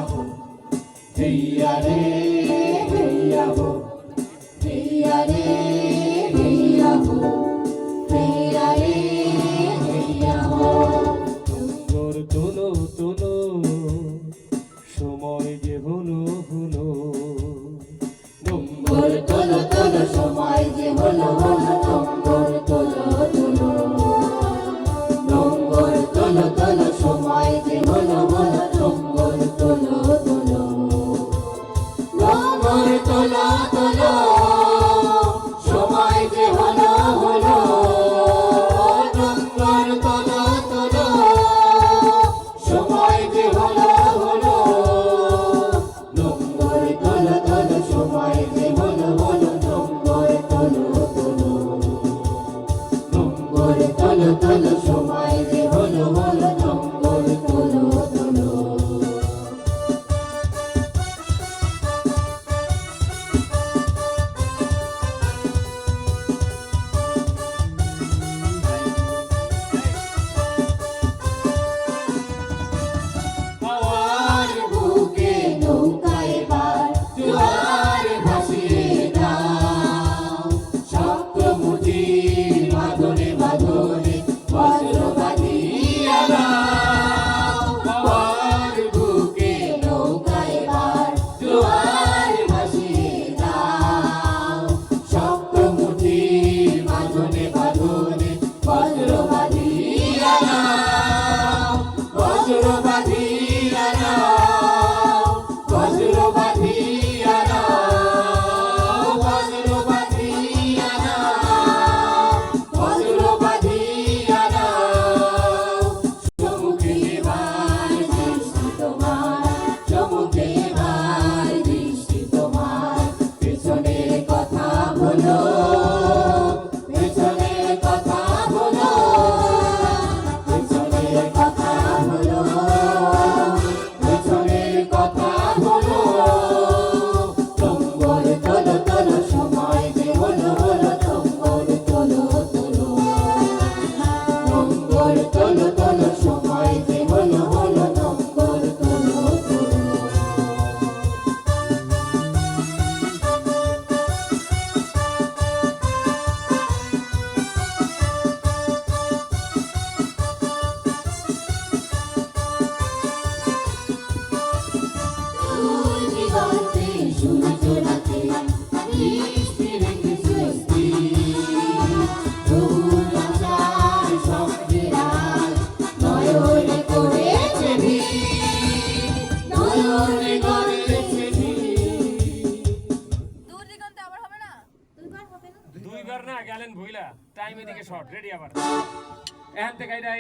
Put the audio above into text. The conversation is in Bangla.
हो हैया रे हैया हो हैया रे हैया हो हैया रे हैया हो তোর তোলো তোলো সময় যে হলো হলো নম্বর তোলো তোলো সময় যে হলো হলো নম্বর তোলো তোলো নম্বর তোলো তোলো সময় যে হলো হলো নম্বর তোলো তোলো নম্বর তোলো তোলো সময় যে হলো হলো নম্বর তোলো তোলো সময় যে হলো হলো নম্বর তোলো তোলো সময় যে হলো হলো নম্বর তোলো তোলো নম্বর তোলো তোলো সময় যে হলো হলো নম্বর তোলো তোলো হাওয়ার বুকে নৌকায় বার জোয়ার ভাসিয়ে দাও সপ্তমুটির বাঁধনে বাঁধনে বজ্র বাঁধিয়া দাও হাওয়ার বুকে নৌকায় বার জোয়ার ভাসিয়ে দাও সপ্তমুটির বাঁধনে বাঁধনে বজ্র বাঁধিয়া দাও বজ্র বাঁধিয়া দাও বজ্র বাঁধিয়া দাও বজ্র বাঁধিয়া দাও বজ্র বাঁধিয়া দাও চমকে এবার দৃষ্টি তোমার চমকে এবার দৃষ্টি তোমার পেছনের কথা বলো পেছনের কথা বলো পেছনের কথা বলো পেছনের কথা বলো নম্বর তোলো তোলো সময় যে হলো হলো নম্বর তোলো তোলো নম্বর তোলো তোলো সময় যে হলো হলো নম্বর তোলো তোলো দিগন্তে সূর্য রাতে দৃষ্টি রেখে সৃষ্টি রূপচার স্বপ্নের আজ নয়নে করেছে ভিড় নয়নে করেছে ভিড় দূর দিগন্তে আবার হবে না দুইবার হবে না দুইবার না গেলেন ভুইলা টাইম এদিকে শর্ট রেডি আবার এখান থেকে